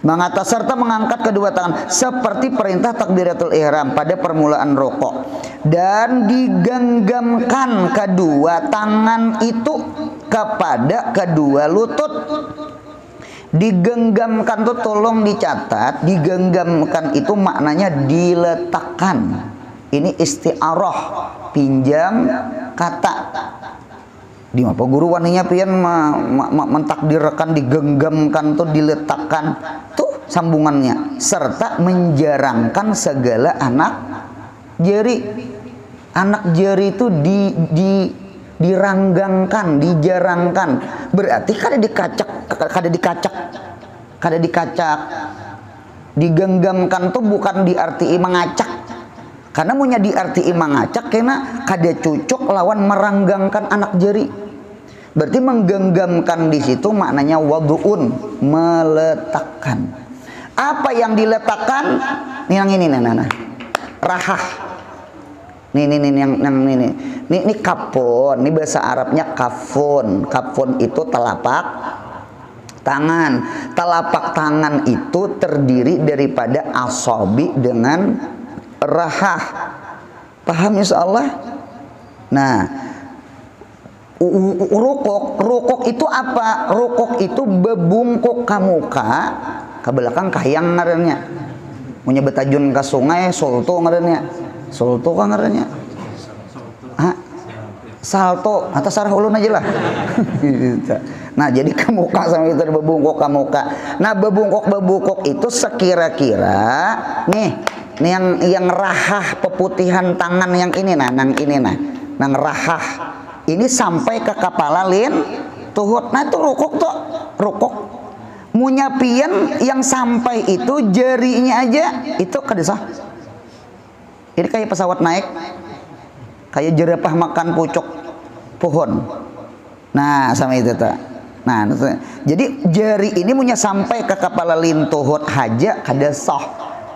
mengatas serta mengangkat kedua tangan seperti perintah takbiratul ihram pada permulaan rukuk, dan digenggamkan kedua tangan itu kepada kedua lutut. Digenggamkan tuh tolong dicatat, digenggamkan itu maknanya diletakkan. Ini isti'arah, pinjam kata. Di apa guru waninya pian mentakdirkan digenggamkan tuh diletakkan tuh sambungannya, serta menjarangkan segala anak jari. Anak jari itu diranggangkan, dijarangkan. Berarti kada dikacak. Digenggamkan tuh bukan diarti mengacak. Karena punya diarti mengacak karena kada cocok lawan meranggangkan anak jari. Berarti menggenggamkan di situ maknanya wadu'un, meletakkan. Apa yang diletakkan? Yang ini nah. Rahah. Ini kapon, ini bahasa Arabnya kafon. Kafon itu telapak tangan. Telapak tangan itu terdiri daripada asabi dengan rahah. Paham insyaallah? Nah, rukuk itu apa? Rukuk itu bebungkuk ka muka ke belakang kahayang ngarannya. Punya betajun ke sungai solto ngarannya. Solto kan ngarannya. Salto atas sarah ulun aja lah. Nah jadi ke muka sama itu bebungkuk ke muka. Nah bebungkuk itu sekira-kira nih yang rahah peputihan tangan yang ini nang rahah ini sampai ke kepala tuhut. Nah itu rukuk. Munyapian yang sampai itu jarinya aja itu kadesah. Ini kayak pesawat naik, kayak jerapah makan pucuk pohon. Nah sama itu tak. Nah jadi jari ini punya sampai ke kepala tuhut haja kada sah,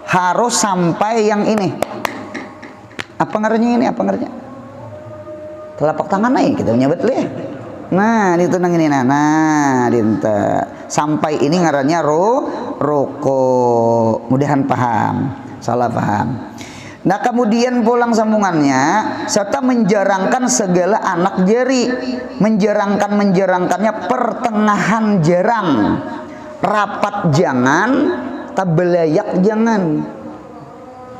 harus sampai yang ini. Apa ngaranya ini? Apa ngaranya? Telapak tangan naik kita punya betul ya. Nah itu nang ini nah dinta sampai ini ngarannya roko. Mudahan paham, salah paham. Nah kemudian pulang sambungannya serta menjarangkan segala anak jari. Menjarangkannya pertengahan jarang, rapat jangan, tabelayak jangan.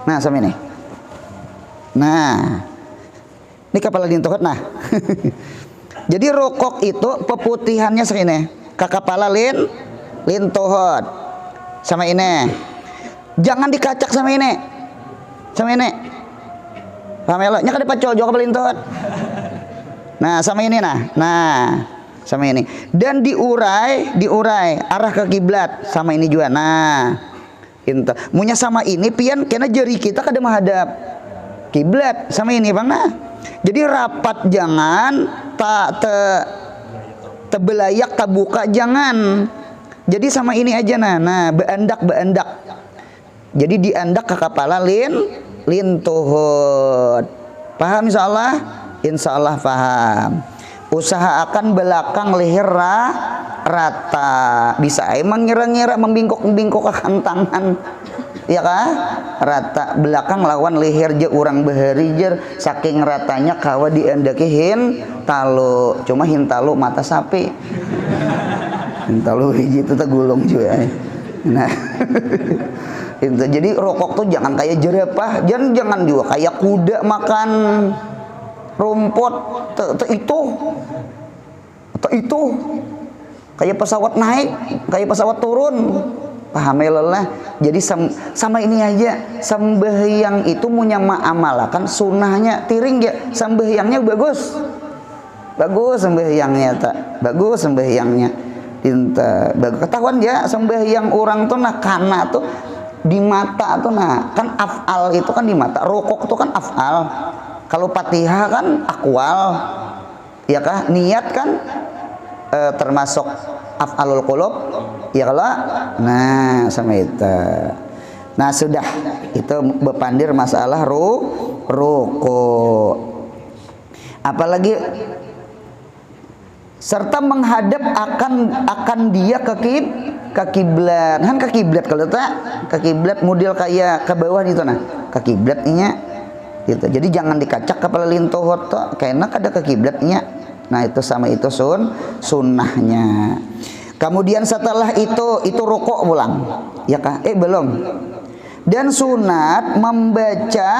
Nah sama ini. Nah ini kepala dintuhut nah. Jadi rokok itu peputihannya segini ke kepala tuhut sama ini. Jangan dikacak sama ini. Paham ya lo? Nya kada pacol juga kepala tuhut. Nah sama ini nah sama ini. Dan diurai arah ke kiblat sama ini juga. Nah itu munya sama ini pian karena jari kita kada menghadap. kiblat sama ini bang. Nah jadi rapat jangan, tak tebelayak tak buka jangan. Jadi sama ini aja nah beandak. Jadi diandak ke kepala lintuhut. Paham insya Allah paham. Usahakan belakang leher rata. Bisa emang ngira-ngira membingkok-bingkok tangan. Ya kah? Rata belakang lawan leher je urang behari jer saking ratanya kawa diendaki hintalu. Cuma hintalu mata sapi. Hintalu hiji itu gulung juga. Nah. Jadi rokok tuh jangan kayak jerapah, jangan juga kayak kuda makan rumput itu kayak pesawat naik, kayak pesawat turun. Paham ya lelah. Jadi sama ini aja, sembahyang itu punya amalakan sunnahnya tiring ya, sembahyangnya bagus sembahyangnya tak bagus sembahyangnya tinta bagus ketahuan ya sembahyang orang tuh nah kana tuh di mata tuh nah kan afal itu kan di mata, rokok tuh kan afal. Kalau Fatihah kan akwal, ya kah? Niat kan termasuk af'alul qulub, ya kalau nah sama itu. Nah sudah itu bepandir masalah ruku. Apalagi serta menghadap akan dia ke kiblat. Kan ke kiblat kalau tak ke kiblat model kayak ke bawah gitu nah. Ke kiblatnya gitu. Jadi jangan dikacak kepala lintuhut tuh karena ada ke kiblatnya. Nah itu sama itu sunnahnya. Kemudian setelah itu rukuk pulang. Ya kah? Belum. Dan sunat membaca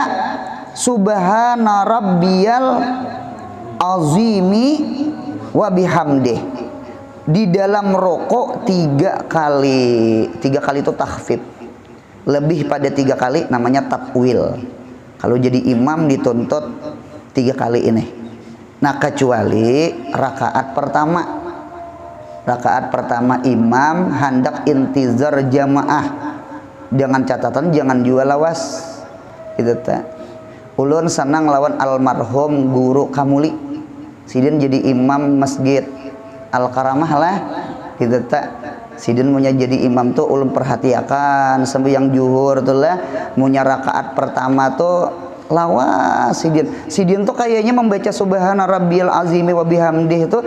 subhana rabbiyal azimi wa bihamdih di dalam rukuk 3 kali. 3 kali itu takhfif. Lebih pada 3 kali namanya tatwil. Kalau jadi imam dituntut 3 kali ini. Nah kecuali rakaat pertama imam hendak intizar jamaah. Dengan catatan jangan jual lawas. Itu teh. Ulun senang lawan almarhum guru Kamuli. Sidin jadi imam masjid Al-Karamah lah. Gitu teh. Sidin punya jadi imam tuh ulun perhatikan sampai yang juhur tuh lah. Punya rakaat pertama tuh lawas sidin tuh kayaknya membaca subhana rabbiyal azimi wa bihamdih itu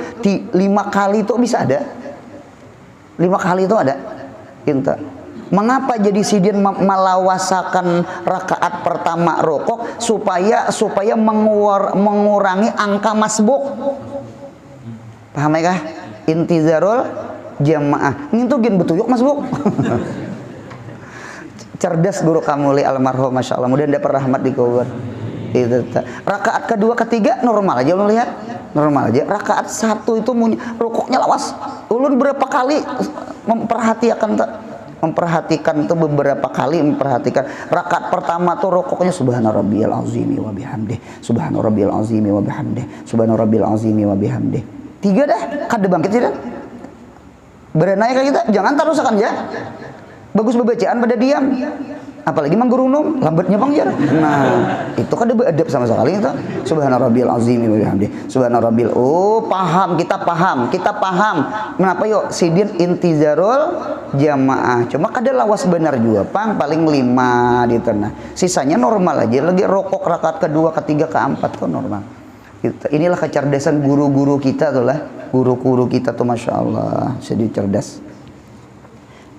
5 kali tuh bisa ada. 5 kali itu ada. Inta. Mengapa jadi sidin melawasakan rakaat pertama rukuk supaya mengurangi angka masbuk. Paham ya kah? Intizarul jamaah. Ini tuh gen betuyuk masbuk. Cerdas guru Kamuli almarhum Masya Allah. Mudah dapat rahmat di kubur. Itu. Rakaat kedua ketiga normal aja, lu lihat. Normal aja. Rakaat 1 itu rukuknya lawas. Ulun berapa kali memperhatikan tuh beberapa kali memperhatikan rakaat pertama tuh rukuknya subhana rabbiyal azimi wa bihamdih, subhana rabbiyal azimi wa bihamdih, subhana rabbiyal azimi wa bihamdih. 3 dah, kada bangkit sih dah. Berenai kayak kita, jangan tarusakan ya. Bagus bebacaan pada diam. Apalagi manggurunum, lambatnya bang ya. Nah, itu kan ada beradab sama sekali itu. Subhana rabbiyal azimi wa bihamdih. Subhana rabbil. Oh, paham, kita paham. Kenapa yuk sidin intizarul jamaah. Cuma kada lawas benar juga, Pang. Paling 5 di tengah. Sisanya normal aja. Lagi rokok rakaat kedua, ketiga, keempat tuh normal. Gitu. Inilah kecerdasan guru-guru kita tuh lah. Guru-guru kita tuh Masya Allah, sedih cerdas.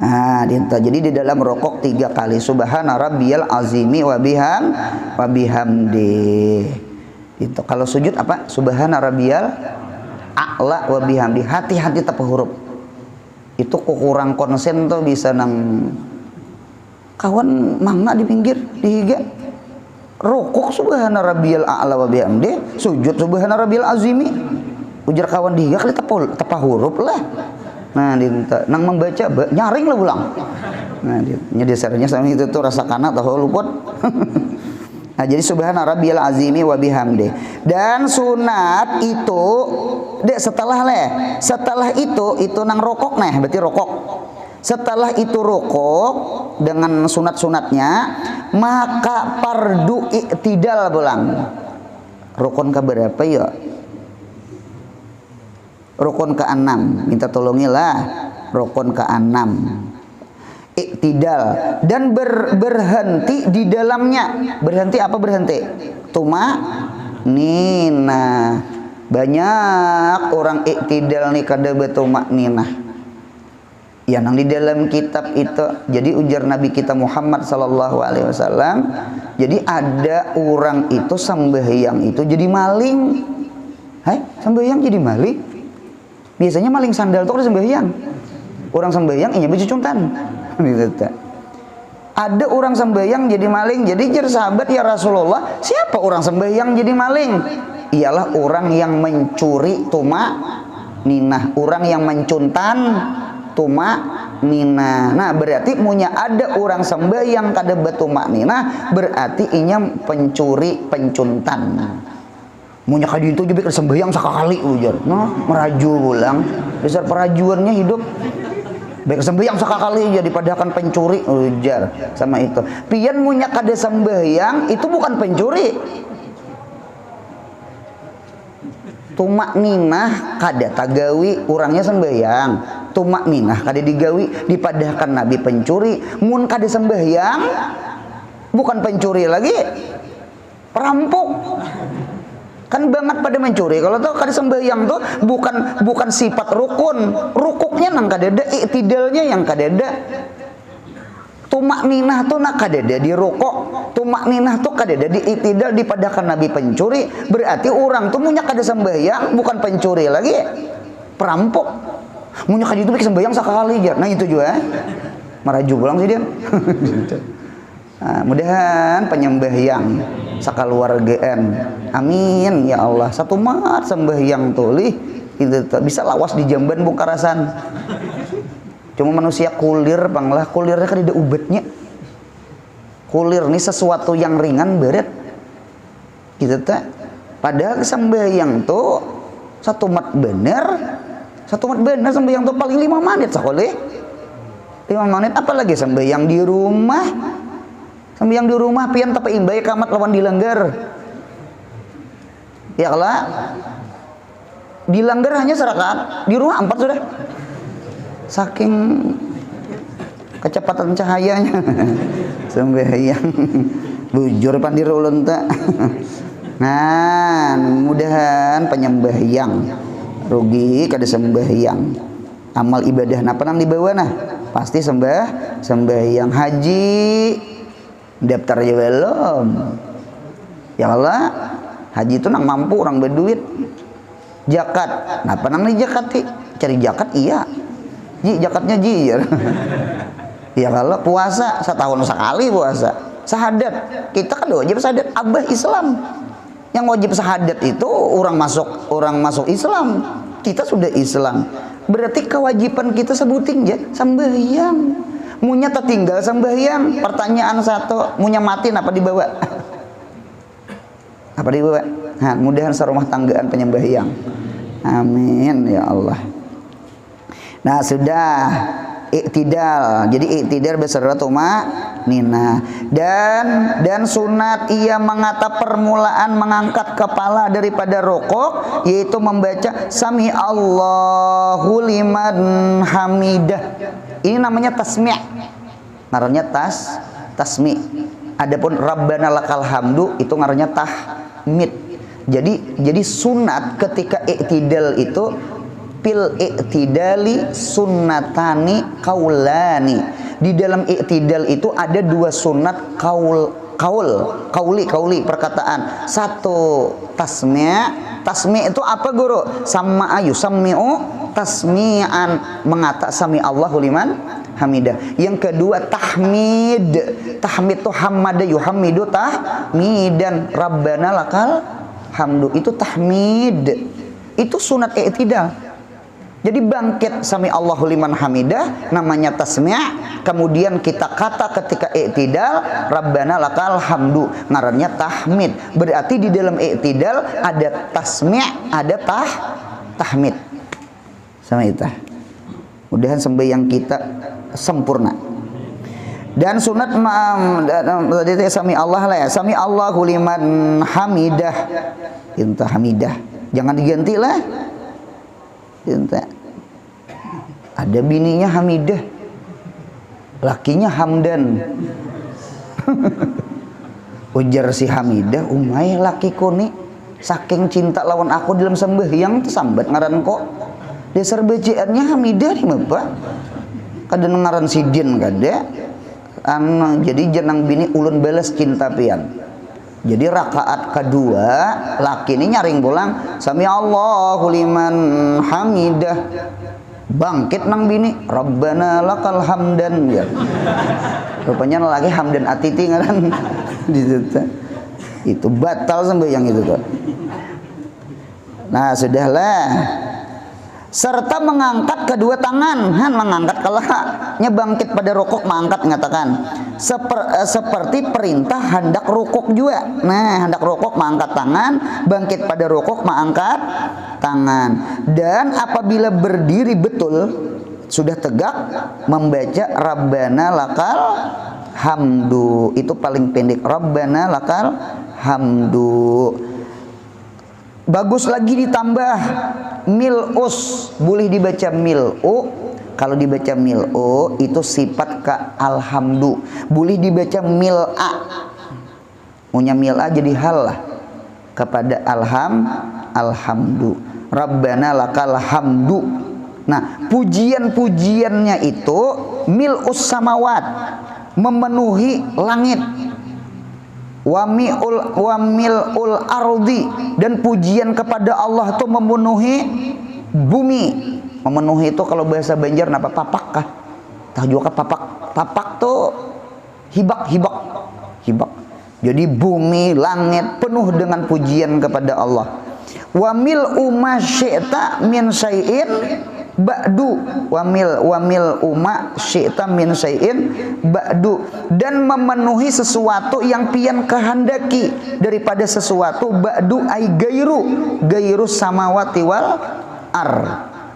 Nah, jadi di dalam rokok 3 kali subhana rabbiyal azimi wa bihamdi. Itu kalau sujud apa? Subhana rabbiyal a'la wa bihamdi. Hati-hati tepa huruf. Itu kurang konsen tuh bisa nang kawan mangna di pinggir, di higa. Rokok subhana rabbiyal a'la wa bihamdi, sujud subhana rabbiyal azimi. Ujar kawan di higa kali tepa huruf lah. Nah, nang membaca nyaring lah pulang. Nah, nyedesarnya sama itu tuh rasa kana tahu luput. Nah, jadi subhana rabbiyal azimi wa bihamdi. Dan sunat itu setelah itu nang rokok nah, berarti rokok. Setelah itu rukuk dengan sunat-sunatnya, maka fardu i'tidal pulang. Rukun ke berapa ya? Rukun ke-6. Minta tolongilah. Rukun ke-6. I'tidal dan berhenti di dalamnya. Berhenti apa berhenti? Nina. Banyak orang i'tidal nih kada nina. Ya nang di dalam kitab itu, jadi ujar Nabi kita Muhammad sallallahu alaihi wasallam, jadi ada orang itu sembahyang itu jadi maling. Hai, sembahyang jadi maling. Biasanya maling sandal tuh ada sembahyang. Orang sembahyang ini baju cuntan. Ada orang sembahyang jadi maling. Jadi jar sahabat, ya Rasulullah, siapa orang sembahyang jadi maling? Ialah orang yang mencuri ninah, orang yang mencuntan nina. Nah, berarti punya ada orang sembahyang kada nina, berarti inya pencuri pencuntan. Munya kadi itu juga sembahyang sekali ujar. Nah, meraju ulang. Besar perajuannya hidup. Baik sembahyang sekali jadi padakan pencuri ujar sama itu. Pian munya kada sembahyang itu bukan pencuri. Ninah kada tagawi orangnya sembahyang. Ninah kada digawi dipadahkan Nabi pencuri. Mun kada sembahyang bukan pencuri lagi, perampok. Kan banget pada mencuri. Kalau tuh kada sembahyang tuh bukan sifat rukun. Rukuknya nang kada ada, i'tidalnya yang kada ada. Ninah tuh nak kada ada di rukuk. Ninah tuh kada ada di i'tidal dipadahkan Nabi pencuri. Berarti orang tuh munya kada sembahyang bukan pencuri lagi, perampok. Munya kada itu bikin sembahyang sekali aja. Nah itu juga maraju pulang sih dia. Nah, mudahan penyembahyang sakaluargaan. Amin ya Allah. Satu mat sembahyang tulih itu bisa lawas di jamban bungkarasan. Cuma manusia kulir banglah, kulirnya kan ada ubatnya. Kulir ini sesuatu yang ringan berat. Gitu tak. Padahal sembahyang tuh satu mat bener sembahyang tuh paling 5 menit sakoleh. 5 menit apalagi sembahyang di rumah. Sembahyang di rumah pian tapi imbay kamat lawan dilanggar. Ya Allah. Dilanggar hanya serakaat, di rumah 4 sudah. Saking kecepatan cahayanya sembahyang bujur pandir ulun tak. Nah, mudahan penyembahyang rugi kada sembahyang. Amal ibadah napa nam dibawa nah? Pasti sembahyang. Haji daftar aja belum. Ya Allah, haji itu nang mampu orang berduit. Zakat, napa nang di zakati? Cari zakat iya. Ji zakatnya ji ya. Ya kalau puasa setahun sekali puasa. Sahadat, kita kan wajib sahadat. Abah Islam. Yang wajib sahadat itu orang masuk Islam. Kita sudah Islam. Berarti kewajiban kita sebutin ya sembahyang. Munya tertinggal sembahyang. Pertanyaan satu, munya mati apa dibawa? Apa dibawa? Nah, mudahan serumah tanggaan penyembahyang. Amin ya Allah. Nah sudah i'tidal. Jadi i'tidal beserta nina. Dan sunat ia mengatap permulaan mengangkat kepala daripada rukuk, yaitu membaca sami Allahu liman hamidah. Ini namanya tasmi'. Ngarannya tasmi'. Adapun Rabbana lakal hamdu itu ngarannya tahmid. Jadi sunat ketika i'tidal itu fil i'tidali sunnatani kaulani. Di dalam i'tidal itu ada 2 sunat kauli perkataan. Satu tasmi' itu apa guru? Sama ayu sami'u tasmi'an, mengata sami Allahu liman hamidah. Yang kedua tahmid itu hamada yuhamidu tahmidan rabbana lakal hamdu, itu tahmid. Itu sunat i'tidal. Jadi bangkit sami Allahu liman hamidah namanya tasmi', kemudian kita kata ketika i'tidal rabbana lakal hamdu ngarannya tahmid. Berarti di dalam i'tidal ada tasmi', ada tahmid. Sama itu. Mudahan sembahyang kita sempurna. Dan sunat sami Allah lah ya, sami Allahu liman hamidah, inta hamidah, jangan diganti lah, inta. Ada bininya Hamidah, lakinya Hamdan. Ujar si Hamidah, umay lakiku nih saking cinta lawan aku dalam sembahyang sambat ngaran kok dasar bacaannya Hamidah nih bapak, kada ngaran sidin kada. Jadi jenang bini ulun balas cinta pian. Jadi rakaat kedua laki ini nyaring pulang sami Allahu liman hamidah, bangkit nang bini Rabbana lakal hamdan ya. Rupanya lagi hamdan atiti ngaran itu batal sembahyang itu tuh. Nah sudahlah, serta mengangkat kedua tangan, mengangkat kalau bangkit pada rukuk mengangkat, mengatakan seperti perintah hendak rukuk juga. Nah hendak rukuk mengangkat tangan, bangkit pada rukuk mengangkat tangan. Dan apabila berdiri betul sudah tegak membaca Rabbana lakal hamdu, itu paling pendek, Rabbana lakal hamdu. Bagus lagi ditambah mil'us, boleh dibaca mil'u. Kalau dibaca mil'u itu sifat ke alhamdu, boleh dibaca mil'a. Punya mil'a jadi hal lah kepada alhamdu. Rabbana lakal hamdu. Nah pujian-pujiannya itu mil'us samawat, memenuhi langit, wa mil'ul ardi, dan pujian kepada Allah itu memenuhi bumi. Memenuhi itu kalau bahasa Banjar napa papak kah? Tahu juga papak? Papak tuh hibak. Jadi bumi, langit penuh dengan pujian kepada Allah. Wa mil'u ma syi'ta min syai'in ba'du, wa mil'u ma syi'ta min syai'in ba'du, dan memenuhi sesuatu yang pian kehendaki daripada sesuatu, ba'du ay gairu samawati wal ar.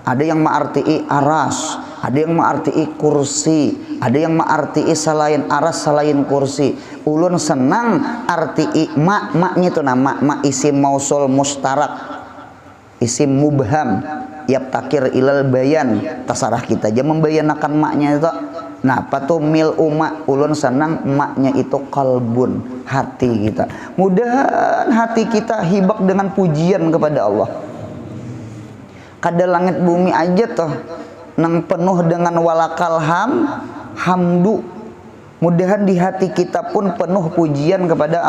Ada yang ma'arti'i aras, ada yang ma'arti'i kursi, ada yang ma'arti'i selain aras, selain kursi. Ulun senang arti'i maknya itu nama ma isim mausul mustarak, isim mubham, yaptakir ilal bayan, tasarah kita aja membayanakan maknya itu. Nah apa tuh mil umak, ulun senang maknya itu kalbun, hati kita. Mudahan hati kita hibak dengan pujian kepada Allah. Kada langit bumi aja tuh nang penuh dengan walakal hamdu. Mudahan di hati kita pun penuh pujian kepada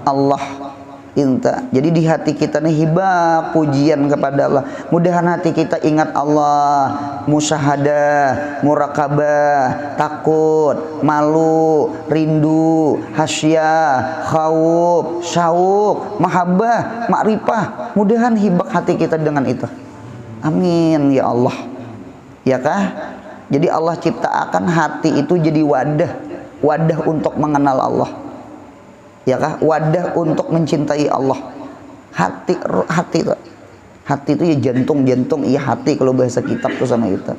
Allah. Inta. Jadi di hati kita nih hibah pujian kepada Allah. Mudahan hati kita ingat Allah, musyahadah, murakabah, takut, malu, rindu, hasyah, khauf, syauq, mahabbah, makrifah. Mudahan hibah hati kita dengan itu. Amin ya Allah. Ya kah? Jadi Allah ciptakan hati itu jadi wadah untuk mengenal Allah. Ya kah? Wadah untuk mencintai Allah. Hati itu ya jantung, iya hati kalau bahasa kitab tuh sama itu.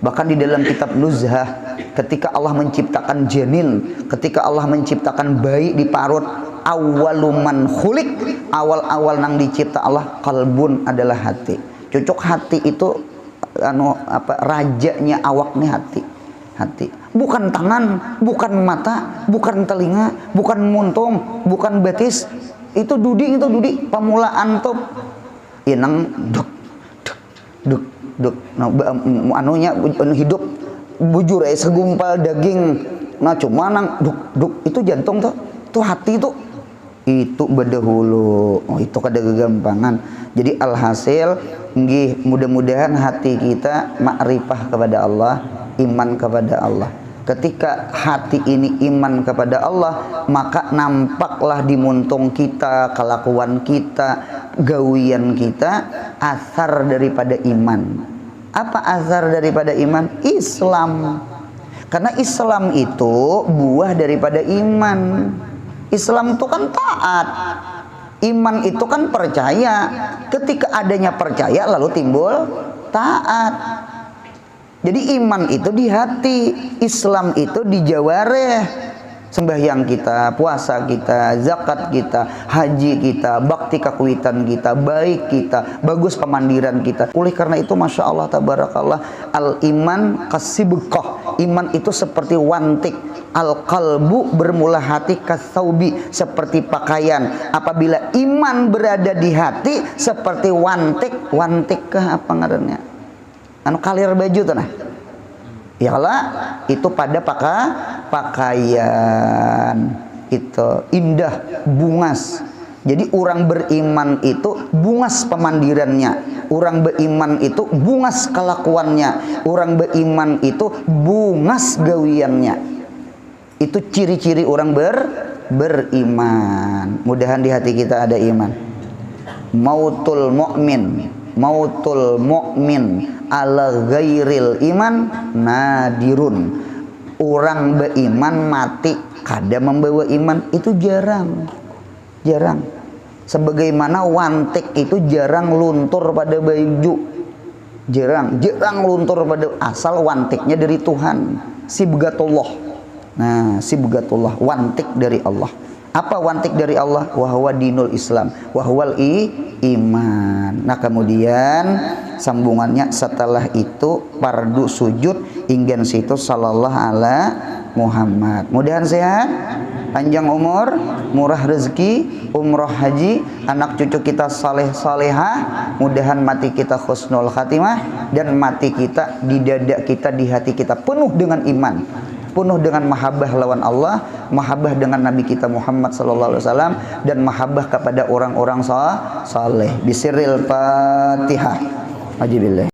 Bahkan di dalam kitab Nuzhah, ketika Allah menciptakan janin, ketika Allah menciptakan bayi di parut, awaluman khulik, awal-awal nang dicipta Allah, kalbun adalah hati. Cocok hati itu rajanya awaknya hati. Bukan tangan, bukan mata, bukan telinga, bukan muntung, bukan betis. Itu dudi, pamulaan tuh inang duk. Nah, anunya hidup bujur segumpal daging. Nah cuma nang duk itu jantung tuh hati tuh. Itu berdahulu. Oh itu kada kegampangan. Jadi alhasil nggih, mudah-mudahan hati kita makrifah kepada Allah, iman kepada Allah. Ketika hati ini iman kepada Allah, maka nampaklah di muntung kita, kelakuan kita, gawian kita, asar daripada iman. Apa asar daripada iman? Islam. Karena Islam itu buah daripada iman. Islam itu kan taat, iman itu kan percaya. Ketika adanya percaya lalu timbul taat. Jadi iman itu di hati, Islam itu di jawareh. Sembahyang kita, puasa kita, zakat kita, haji kita, bakti kakuitan kita, baik kita, bagus pemandiran kita. Oleh karena itu Masya Allah tabarakallah, al-iman kasibqah. Iman itu seperti wantik. Al-qalbu bermula hati kathaubi, seperti pakaian. Apabila iman berada di hati seperti wantik. Wantik kah apa ngarannya? Anu kalir baju tuh nah. Ya lah, itu pada pakaian itu indah, bungas. Jadi orang beriman itu bungas pemandirannya, orang beriman itu bungas kelakuannya, orang beriman itu bungas gawiannya. Itu ciri-ciri orang beriman. Mudahan di hati kita ada iman. Mautul mu'min ala ghairil iman nadirun. Orang beriman mati kada membawa iman itu jarang. Sebagaimana wantik itu jarang luntur pada baju. Jarang luntur pada, asal wantiknya dari Tuhan. Sibgatullah. Nah, sibgatullah, wantik dari Allah. Apa wantik dari Allah? Wahwa dinul Islam, wahwal iman. Nah kemudian sambungannya setelah itu fardu sujud inggan situ sallallahu ala Muhammad. Mudahan sehat, panjang umur, murah rezeki, umroh haji, anak cucu kita saleh salehah. Mudahan mati kita husnul khatimah dan mati kita di dada kita, di hati kita penuh dengan iman, penuh dengan mahabbah lawan Allah, mahabbah dengan Nabi kita Muhammad sallallahu alaihi wasallam, dan mahabbah kepada orang-orang saleh. Bisiril Fatihah. Ajibillah.